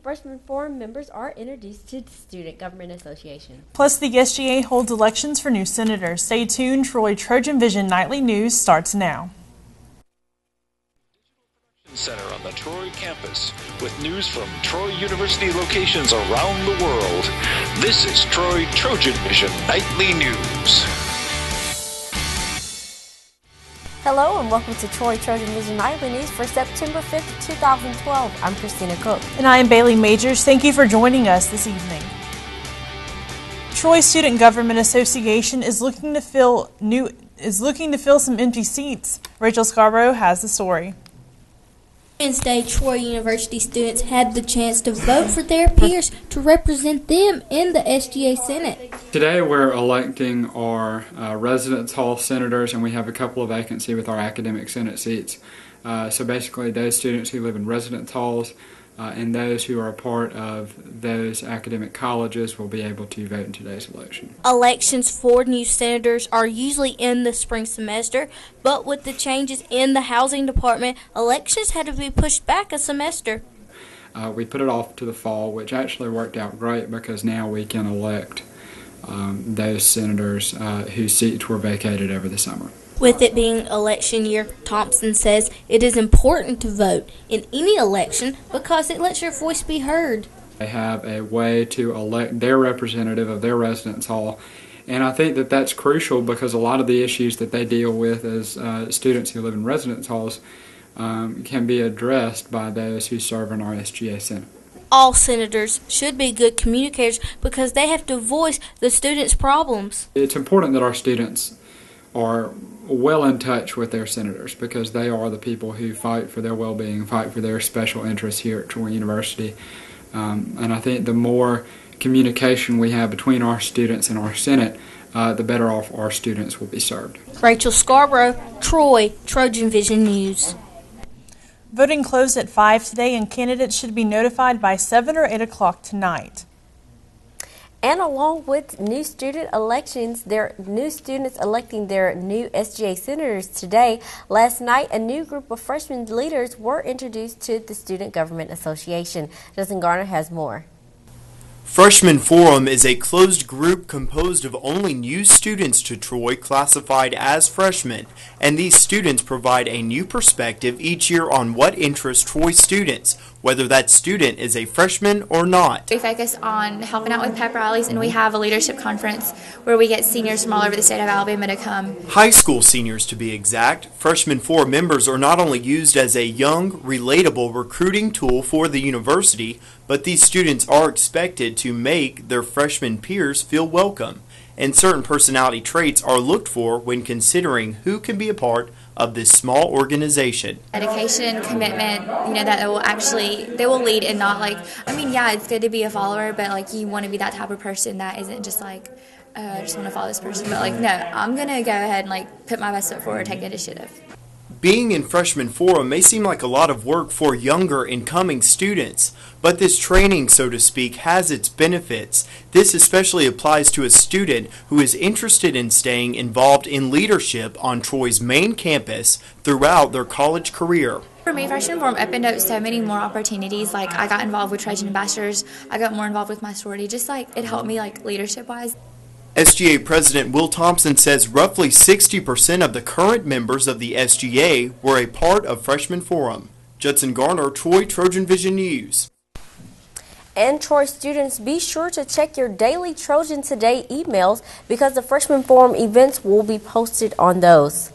Freshman Forum members are introduced to the Student Government Association. Plus, the SGA holds elections for new senators. Stay tuned. Trojan Vision Nightly News starts now. Center on the Troy campus with news from Troy University locations around the world. This is Trojan Vision Nightly News. Hello and welcome to Trojan Vision Nightly News for September 5th, 2012. I'm Christina Cook. And I am Bailey Majors. Thank you for joining us this evening. Troy Student Government Association is looking to fill some empty seats. Rachel Scarborough has the story. Wednesday, Troy University students had the chance to vote for their peers to represent them in the SGA Senate. Today we're electing our residence hall senators, and we have a couple of vacancies with our academic senate seats. So basically those students who live in residence halls and those who are a part of those academic colleges will be able to vote in today's election. Elections for new senators are usually in the spring semester, but with the changes in the housing department, elections had to be pushed back a semester. We put it off to the fall, which actually worked out great because now we can elect those senators whose seats were vacated over the summer. With it being election year, Thompson says it is important to vote in any election because it lets your voice be heard. They have a way to elect their representative of their residence hall, and I think that that's crucial because a lot of the issues that they deal with as students who live in residence halls can be addressed by those who serve in our SGA Senate. All senators should be good communicators because they have to voice the students' problems. It's important that our students are well in touch with their senators because they are the people who fight for their well-being, fight for their special interests here at Troy University. And I think the more communication we have between our students and our Senate, the better off our students will be served. Rachel Scarborough, Troy, Trojan Vision News. Voting closed at 5 today, and candidates should be notified by 7 or 8 o'clock tonight. And along with new student elections, new students electing their new SGA senators today, last night a new group of freshman leaders were introduced to the Student Government Association. Justin Garner has more. Freshman Forum is a closed group composed of only new students to Troy classified as freshmen, and these students provide a new perspective each year on what interests Troy students, whether that student is a freshman or not. We focus on helping out with pep rallies, and we have a leadership conference where we get seniors from all over the state of Alabama to come. High school seniors to be exact. Freshman Forum members are not only used as a young, relatable recruiting tool for the university, but these students are expected to make their freshman peers feel welcome, and certain personality traits are looked for when considering who can be a part of this small organization. Dedication, commitment, that they will lead and not it's good to be a follower, but you want to be that type of person that isn't just I just want to follow this person, but no, I'm going to go ahead and put my best foot forward, take initiative. Being in Freshman Forum may seem like a lot of work for younger incoming students, but this training, so to speak, has its benefits. This especially applies to a student who is interested in staying involved in leadership on Troy's main campus throughout their college career. For me, Freshman Forum opened up so many more opportunities. I got involved with Trojan Ambassadors, I got more involved with my sorority, it helped me leadership-wise. SGA President Will Thompson says roughly 60% of the current members of the SGA were a part of Freshman Forum. Judson Garner, Troy, Trojan Vision News. And Troy students, be sure to check your daily Trojan Today emails because the Freshman Forum events will be posted on those.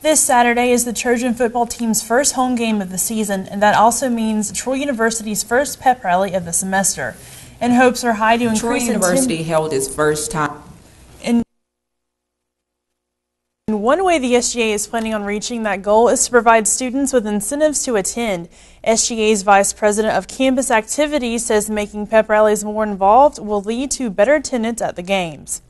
This Saturday is the Trojan football team's first home game of the season, and that also means Troy University's first pep rally of the semester. And hopes are high to increase Troy University held its first time. In one way the SGA is planning on reaching that goal is to provide students with incentives to attend. SGA's Vice President of Campus Activities says making pep rallies more involved will lead to better attendance at the games.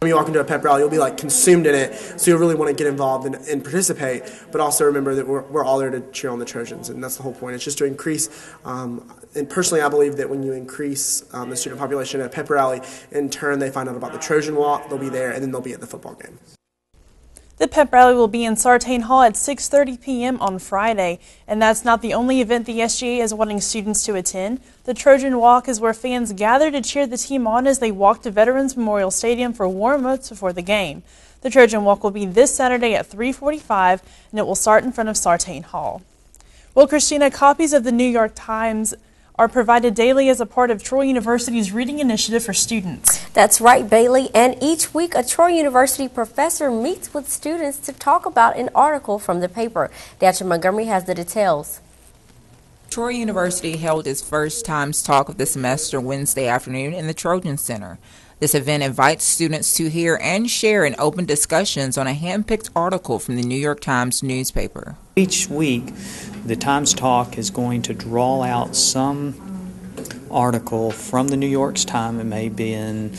When you walk into a pep rally, you'll be consumed in it, so you'll really want to get involved and participate, but also remember that we're all there to cheer on the Trojans, and that's the whole point. It's just to increase, and personally I believe that when you increase the student population at a pep rally, in turn they find out about the Trojan Walk, they'll be there, and then they'll be at the football game. The pep rally will be in Sartain Hall at 6:30 p.m. on Friday, and that's not the only event the SGA is wanting students to attend. The Trojan Walk is where fans gather to cheer the team on as they walk to Veterans Memorial Stadium for warm-ups before the game. The Trojan Walk will be this Saturday at 3:45, and it will start in front of Sartain Hall. Well, Christina, copies of the New York Times are provided daily as a part of Troy University's reading initiative for students. That's right, Bailey. And each week, a Troy University professor meets with students to talk about an article from the paper. Dasha Montgomery has the details. Troy University held its first Times Talk of the semester Wednesday afternoon in the Trojan Center. This event invites students to hear and share in open discussions on a hand-picked article from the New York Times newspaper. Each week, the Times Talk is going to draw out some article from the New York Times. It may be in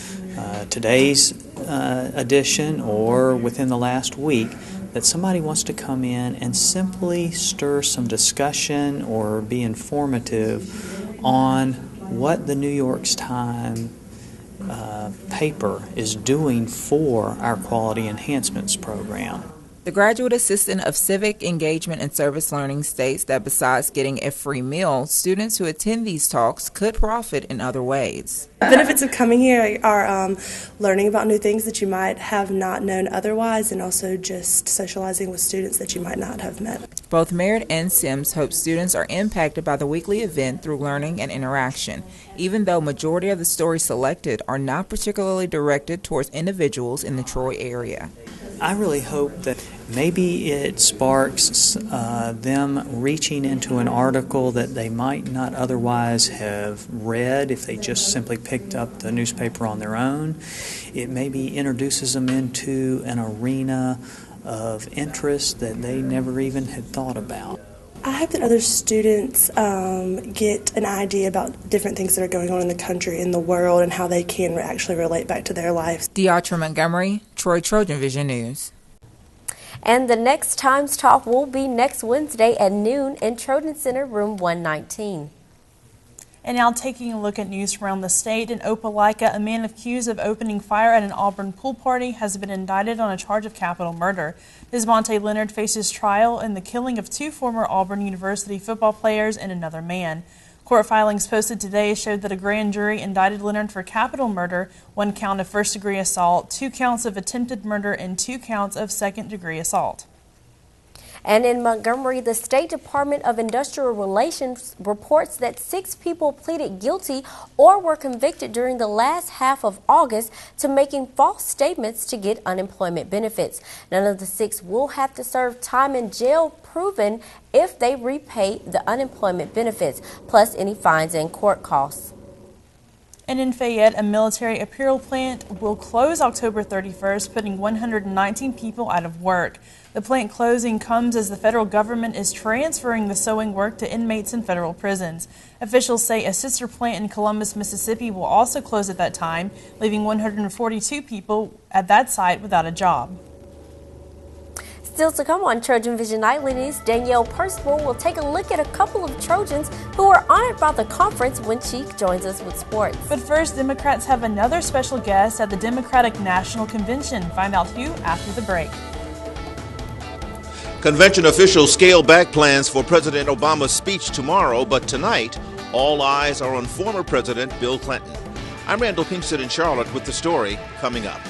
today's edition or within the last week, that somebody wants to come in and simply stir some discussion or be informative on what the New York Times paper is doing for our Quality Enhancements program. The graduate assistant of civic engagement and service learning states that besides getting a free meal, students who attend these talks could profit in other ways. The benefits of coming here are learning about new things that you might have not known otherwise, and also just socializing with students that you might not have met. Both Merritt and Sims hope students are impacted by the weekly event through learning and interaction, even though majority of the stories selected are not particularly directed towards individuals in the Troy area. I really hope that maybe it sparks them reaching into an article that they might not otherwise have read if they just simply picked up the newspaper on their own. It maybe introduces them into an arena of interest that they never even had thought about. I hope that other students get an idea about different things that are going on in the country, in the world, and how they can actually relate back to their lives. Deatra Montgomery, Troy Trojan Vision News. And the next Times Talk will be next Wednesday at noon in Trojan Center, room 119. And now taking a look at news from around the state. In Opelika, a man accused of opening fire at an Auburn pool party has been indicted on a charge of capital murder. Desmonte Leonard faces trial in the killing of two former Auburn University football players and another man. Court filings posted today showed that a grand jury indicted Leonard for capital murder, 1 count of first-degree assault, 2 counts of attempted murder, and 2 counts of second-degree assault. And in Montgomery, the State Department of Industrial Relations reports that 6 people pleaded guilty or were convicted during the last half of August to making false statements to get unemployment benefits. None of the 6 will have to serve time in jail proven if they repay the unemployment benefits, plus any fines and court costs. And in Fayette, a military apparel plant will close October 31st, putting 119 people out of work. The plant closing comes as the federal government is transferring the sewing work to inmates in federal prisons. Officials say a sister plant in Columbus, Mississippi will also close at that time, leaving 142 people at that site without a job. Still to come on Trojan Vision Nightly News, Danielle Percival will take a look at a couple of Trojans who are honored by the conference when she joins us with sports. But first, Democrats have another special guest at the Democratic National Convention. Find out who after the break. Convention officials scale back plans for President Obama's speech tomorrow, but tonight, all eyes are on former President Bill Clinton. I'm Randall Pinkston in Charlotte with the story coming up.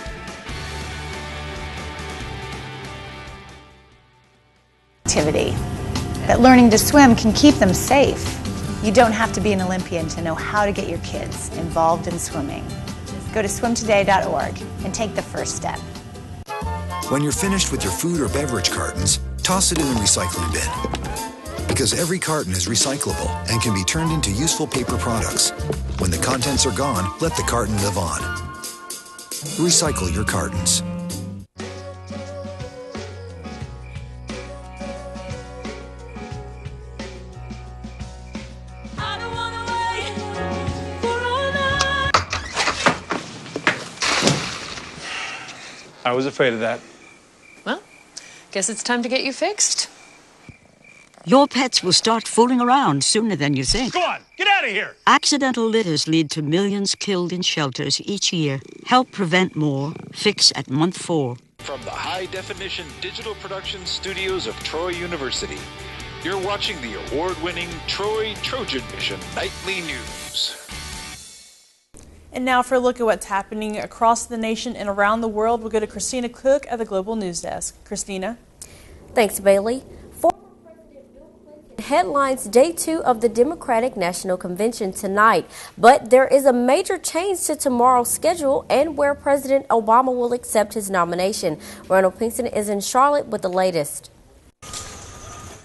Activity. That learning to swim can keep them safe. You don't have to be an Olympian to know how to get your kids involved in swimming. Go to swimtoday.org and take the first step. When you're finished with your food or beverage cartons, toss it in the recycling bin. Because every carton is recyclable and can be turned into useful paper products. When the contents are gone, let the carton live on. Recycle your cartons. I was afraid of that. Well, guess it's time to get you fixed. Your pets will start fooling around sooner than you think. Go on, get out of here! Accidental litters lead to millions killed in shelters each year. Help prevent more. Fix at month 4. From the high-definition digital production studios of Troy University, you're watching the award-winning Trojan Vision Nightly News. And now for a look at what's happening across the nation and around the world, we'll go to Christina Cook at the Global News Desk. Christina. Thanks, Bailey. Former President Bill Clinton headlines day 2 of the Democratic National Convention tonight. But there is a major change to tomorrow's schedule and where President Obama will accept his nomination. Ronald Pinkston is in Charlotte with the latest.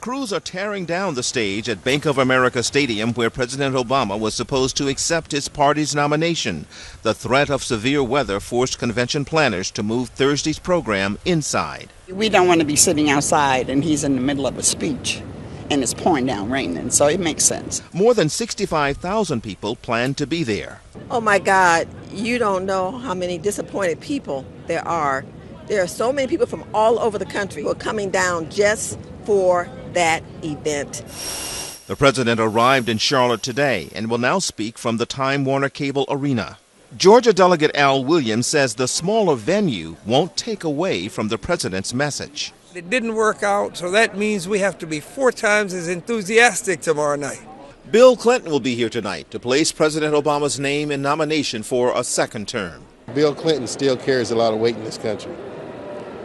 Crews are tearing down the stage at Bank of America Stadium where President Obama was supposed to accept his party's nomination. The threat of severe weather forced convention planners to move Thursday's program inside. We don't want to be sitting outside and he's in the middle of a speech and it's pouring down raining, so it makes sense. More than 65,000 people plan to be there. Oh my God, you don't know how many disappointed people there are. There are so many people from all over the country who are coming down just for that event. The president arrived in Charlotte today and will now speak from the Time Warner Cable Arena. Georgia Delegate Al Williams says the smaller venue won't take away from the president's message. It didn't work out, so that means we have to be 4 times as enthusiastic tomorrow night. Bill Clinton will be here tonight to place President Obama's name in nomination for a second term. Bill Clinton still carries a lot of weight in this country.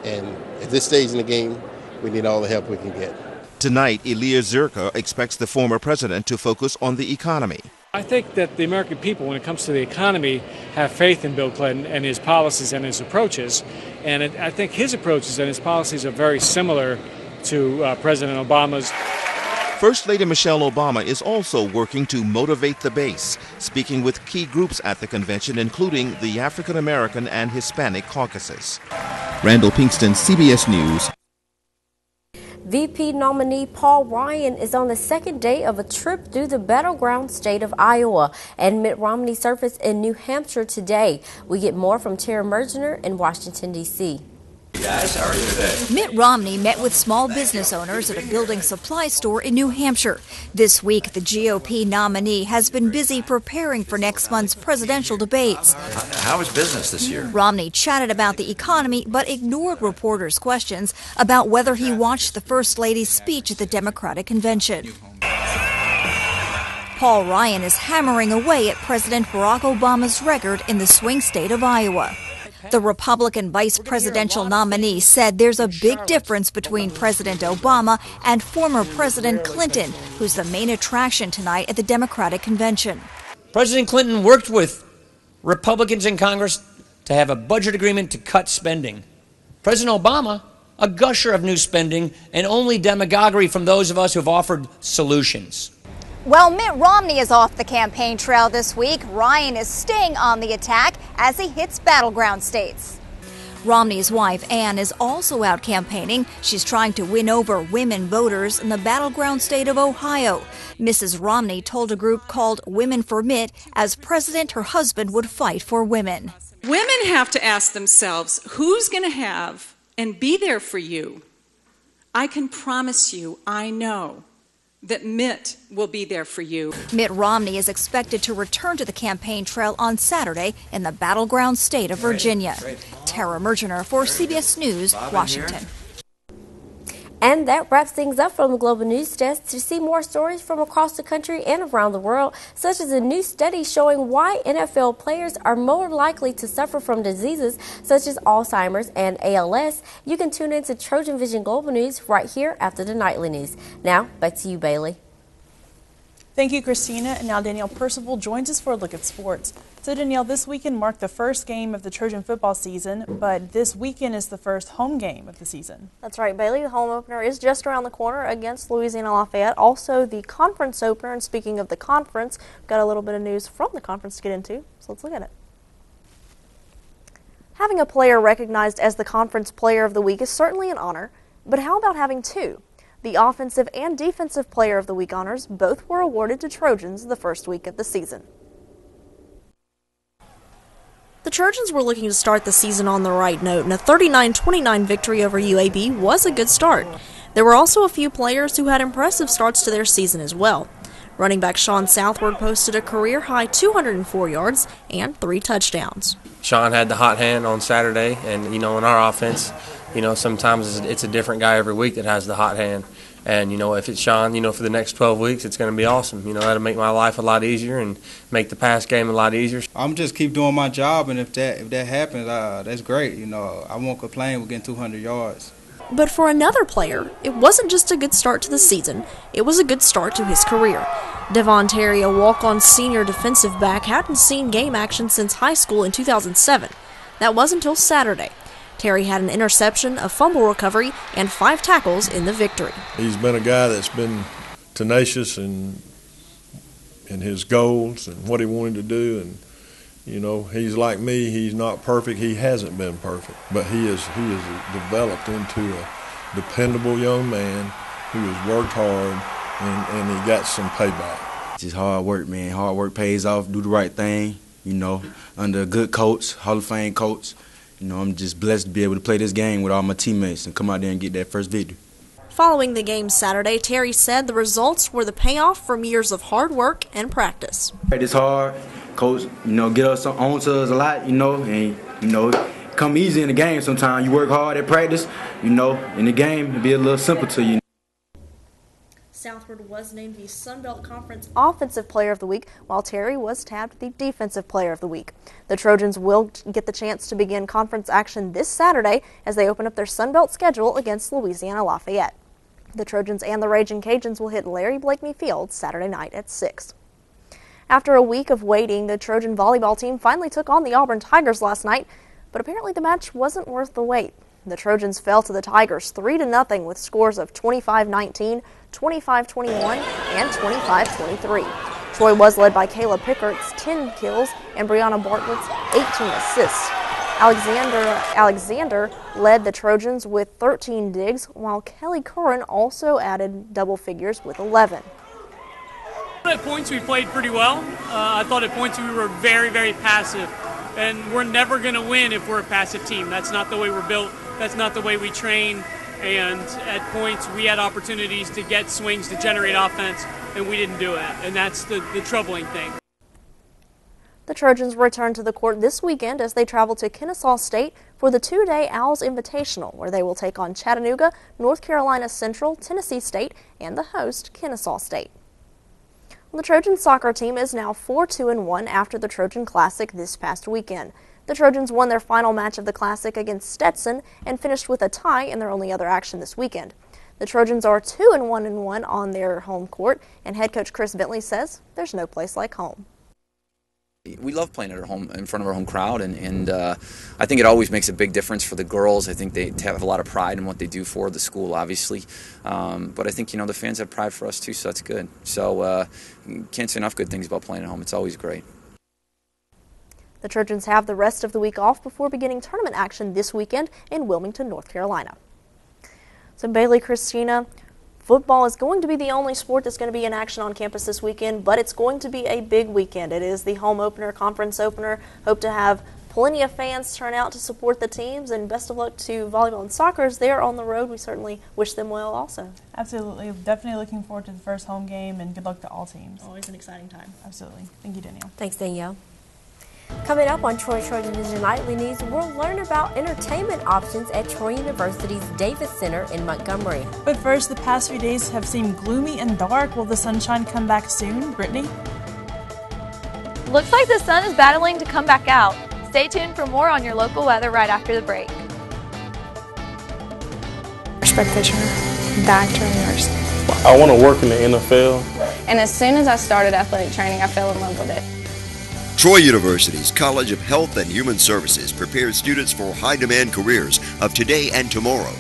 And at this stage in the game, we need all the help we can get. Tonight, Elia Zirka expects the former president to focus on the economy. I think that the American people, when it comes to the economy, have faith in Bill Clinton and his policies and his approaches. And I think his approaches and his policies are very similar to President Obama's. First Lady Michelle Obama is also working to motivate the base, speaking with key groups at the convention, including the African American and Hispanic caucuses. Randall Pinkston, CBS News. VP nominee Paul Ryan is on the second day of a trip through the battleground state of Iowa, and Mitt Romney surfaced in New Hampshire today. We get more from Tara Mergener in Washington, D.C. Guys, how are you today? Mitt Romney met with small business owners at a building supply store in New Hampshire. This week, the GOP nominee has been busy preparing for next month's presidential debates. How is business this year? Romney chatted about the economy but ignored reporters' questions about whether he watched the First Lady's speech at the Democratic convention. Paul Ryan is hammering away at President Barack Obama's record in the swing state of Iowa. The Republican vice presidential nominee said there's a big difference between President Obama and former President Clinton, who's the main attraction tonight at the Democratic convention. President Clinton worked with Republicans in Congress to have a budget agreement to cut spending. President Obama, a gusher of new spending and only demagoguery from those of us who've offered solutions. Well, Mitt Romney is off the campaign trail this week. Ryan is staying on the attack as he hits battleground states. Romney's wife, Ann, is also out campaigning. She's trying to win over women voters in the battleground state of Ohio. Mrs. Romney told a group called Women for Mitt as president, her husband would fight for women. Women have to ask themselves, who's going to have and be there for you? I can promise you, I know that Mitt will be there for you. Mitt Romney is expected to return to the campaign trail on Saturday in the battleground state of Virginia. Tara Mergener for CBS News, Washington. And that wraps things up from the Global News Desk. To see more stories from across the country and around the world, such as a new study showing why NFL players are more likely to suffer from diseases such as Alzheimer's and ALS, you can tune in to Trojan Vision Global News right here after the nightly news. Now, back to you, Bailey. Thank you, Christina. And now Danielle Percival joins us for a look at sports. So, Danielle, this weekend marked the first game of the Trojan football season, but this weekend is the first home game of the season. That's right, Bailey. The home opener is just around the corner against Louisiana Lafayette. Also, the conference opener. And speaking of the conference, we've got a little bit of news from the conference to get into, so let's look at it. Having a player recognized as the Conference Player of the Week is certainly an honor, but how about having two? The Offensive and Defensive Player of the Week honors both were awarded to Trojans the first week of the season. The Trojans were looking to start the season on the right note, and a 39-29 victory over UAB was a good start. There were also a few players who had impressive starts to their season as well. Running back Sean Southward posted a career-high 204 yards and 3 touchdowns. Sean had the hot hand on Saturday, and, in our offense, sometimes it's a different guy every week that has the hot hand. And, if it's Sean, for the next 12 weeks, it's going to be awesome. That'll make my life a lot easier and make the pass game a lot easier. I'm just keep doing my job, and if that happens, that's great. I won't complain with getting 200 yards. But for another player, it wasn't just a good start to the season, it was a good start to his career. Devon Terry, a walk-on senior defensive back, hadn't seen game action since high school in 2007. That was until Saturday. Terry had an interception, a fumble recovery, and 5 tackles in the victory. He's been a guy that's been tenacious in his goals and what he wanted to do, and he's like me. He's not perfect. He hasn't been perfect, but he has developed into a dependable young man who has worked hard, and he got some payback. Just hard work, man. Hard work pays off. Do the right thing, under a good coach, Hall of Fame coach. I'm just blessed to be able to play this game with all my teammates and come out there and get that first victory. Following the game Saturday, Terry said the results were the payoff from years of hard work and practice. It's hard. Coach, get us on to us a lot, and, come easy in the game sometimes. You work hard at practice, in the game, it'll be a little simple to you. Southward was named the Sun Belt Conference Offensive Player of the Week, while Terry was tabbed the Defensive Player of the Week. The Trojans will get the chance to begin conference action this Saturday as they open up their Sun Belt schedule against Louisiana Lafayette. The Trojans and the Raging Cajuns will hit Larry Blakeney Field Saturday night at 6. After a week of waiting, the Trojan volleyball team finally took on the Auburn Tigers last night, but apparently the match wasn't worth the wait. The Trojans fell to the Tigers 3-0 with scores of 25-19, 25-21, and 25-23. Troy was led by Kayla Pickert's 10 kills and Brianna Bartlett's 18 assists. Alexander led the Trojans with 13 digs, while Kelly Curran also added double figures with 11. At points we played pretty well. I thought at points we were very, very passive. And we're never going to win if we're a passive team. That's not the way we're built. That's not the way we train. And at points we had opportunities to get swings to generate offense, and we didn't do it. And that's the troubling thing. The Trojans return to the court this weekend as they travel to Kennesaw State for the 2-day Owls Invitational, where they will take on Chattanooga, North Carolina Central, Tennessee State, and the host, Kennesaw State. The Trojan soccer team is now 4-2-1 after the Trojan Classic this past weekend. The Trojans won their final match of the Classic against Stetson and finished with a tie in their only other action this weekend. The Trojans are 2-1-1 on their home court, and head coach Chris Bentley says there's no place like home. We love playing at our home, in front of our home crowd, and I think it always makes a big difference for the girls. I think they have a lot of pride in what they do for the school, obviously. But I think, the fans have pride for us too, so that's good. So can't say enough good things about playing at home. It's always great. The Trojans have the rest of the week off before beginning tournament action this weekend in Wilmington, North Carolina. So Bailey, Christina, football is going to be the only sport that's going to be in action on campus this weekend, but it's going to be a big weekend. It is the home opener, conference opener. Hope to have plenty of fans turn out to support the teams, and best of luck to volleyball and soccer as they're on the road. We certainly wish them well also. Absolutely. Definitely looking forward to the first home game, and good luck to all teams. Always an exciting time. Absolutely. Thank you, Danielle. Thanks, Danielle. Coming up on TrojanVision Nightly News, we'll learn about entertainment options at Troy University's Davis Center in Montgomery. But first, the past few days have seemed gloomy and dark. Will the sunshine come back soon? Brittany? Looks like the sun is battling to come back out. Stay tuned for more on your local weather right after the break. Practitioner, back to university. I want to work in the NFL. And as soon as I started athletic training, I fell in love with it. Troy University's College of Health and Human Services prepares students for high-demand careers of today and tomorrow.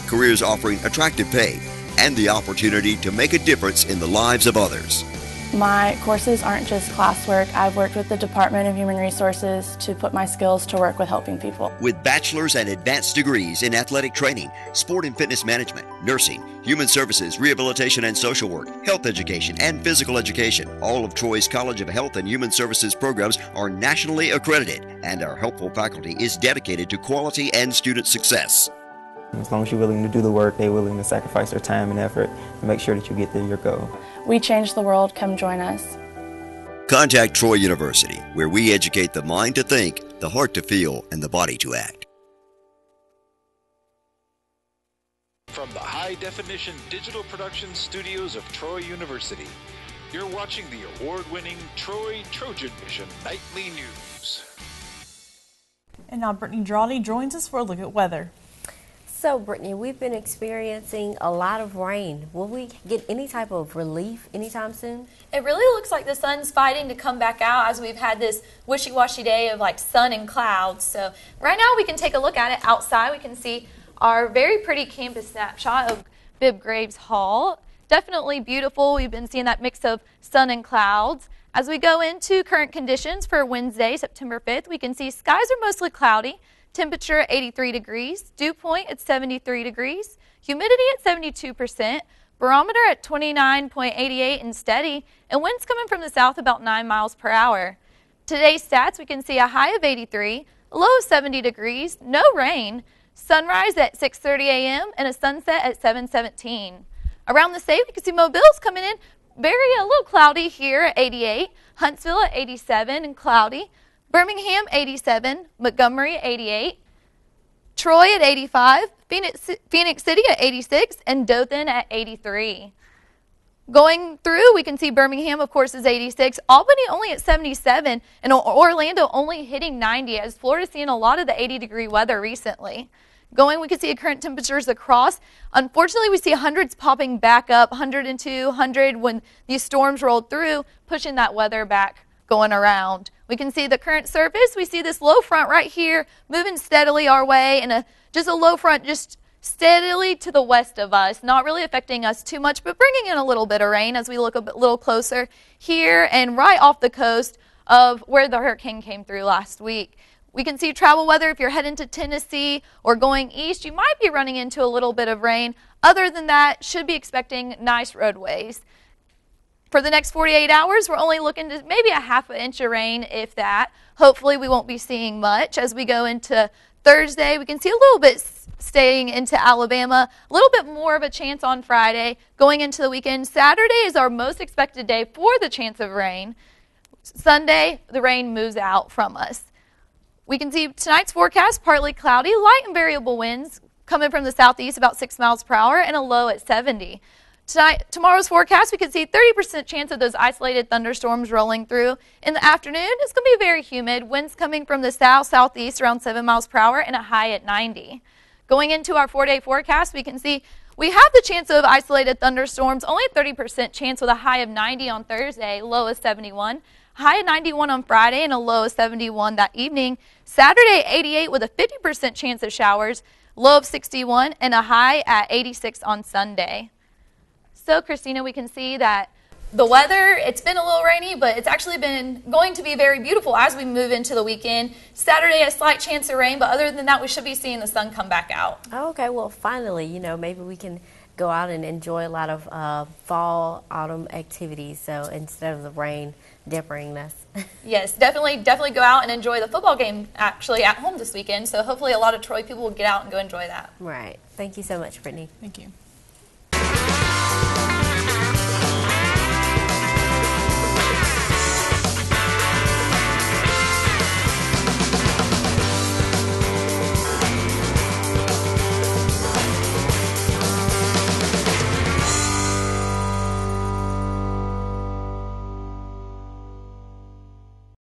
Careers offering attractive pay and the opportunity to make a difference in the lives of others. My courses aren't just classwork. I've worked with the Department of Human Resources to put my skills to work with helping people. With bachelor's and advanced degrees in athletic training, sport and fitness management, nursing, human services, rehabilitation and social work, health education, and physical education, all of Troy's College of Health and Human Services programs are nationally accredited, and our helpful faculty is dedicated to quality and student success. As long as you're willing to do the work, they're willing to sacrifice their time and effort to make sure that you get to your goal. We change the world. Come join us. Contact Troy University, where we educate the mind to think, the heart to feel, and the body to act. From the high-definition digital production studios of Troy University, you're watching the award-winning Trojan Vision Nightly News. And now Brittany Drawdy joins us for a look at weather. So, Brittany, we've been experiencing a lot of rain. Will we get any type of relief anytime soon? It really looks like the sun's fighting to come back out as we've had this wishy-washy day of like sun and clouds. So right now we can take a look at it outside. We can see our very pretty campus snapshot of Bibb Graves Hall. Definitely beautiful. We've been seeing that mix of sun and clouds. As we go into current conditions for Wednesday, September 5th, we can see skies are mostly cloudy. Temperature 83 degrees, dew point at 73 degrees, humidity at 72%, barometer at 29.88 and steady, and winds coming from the south about 9 miles per hour. Today's stats, we can see a high of 83, a low of 70 degrees, no rain, sunrise at 6:30 a.m. and a sunset at 7:17. Around the state, we can see Mobile's coming in a little cloudy here at 88, Huntsville at 87 and cloudy, Birmingham 87, Montgomery 88, Troy at 85, Phoenix City at 86, and Dothan at 83. Going through, we can see Birmingham, of course, is 86, Albany only at 77, and Orlando only hitting 90, as Florida's seeing a lot of the 80-degree weather recently. We can see current temperatures across. Unfortunately, we see hundreds popping back up, 102, 100 when these storms rolled through, pushing that weather back going around. We can see the current surface. We see this low front right here moving steadily our way, and just a low front just steadily to the west of us, not really affecting us too much, but bringing in a little bit of rain as we look a little closer here and right off the coast of where the hurricane came through last week. We can see travel weather. If you're heading to Tennessee or going east, you might be running into a little bit of rain. Other than that, should be expecting nice roadways. For the next 48 hours, we're only looking to maybe a half an inch of rain, if that. Hopefully, we won't be seeing much. As we go into Thursday, we can see a little bit staying into Alabama, a little bit more of a chance on Friday. Going into the weekend, Saturday is our most expected day for the chance of rain. Sunday, the rain moves out from us. We can see tonight's forecast, partly cloudy, light and variable winds coming from the southeast about 6 miles per hour and a low at 70. Tomorrow's forecast, we can see 30% chance of those isolated thunderstorms rolling through. In the afternoon, it's going to be very humid. Winds coming from the south-southeast around 7 miles per hour and a high at 90. Going into our 4-day forecast, we can see we have the chance of isolated thunderstorms, only a 30% chance with a high of 90 on Thursday, low of 71. High of 91 on Friday and a low of 71 that evening. Saturday, 88 with a 50% chance of showers, low of 61, and a high at 86 on Sunday. So, Christina, we can see that the weather, it's been a little rainy, but it's actually been going to be very beautiful as we move into the weekend. Saturday, a slight chance of rain, but other than that, we should be seeing the sun come back out. Okay, well, finally, maybe we can go out and enjoy a lot of fall, autumn activities, so instead of the rain dipping us. Yes, definitely go out and enjoy the football game actually at home this weekend, so hopefully a lot of Troy people will get out and go enjoy that. Right. Thank you so much, Brittany. Thank you.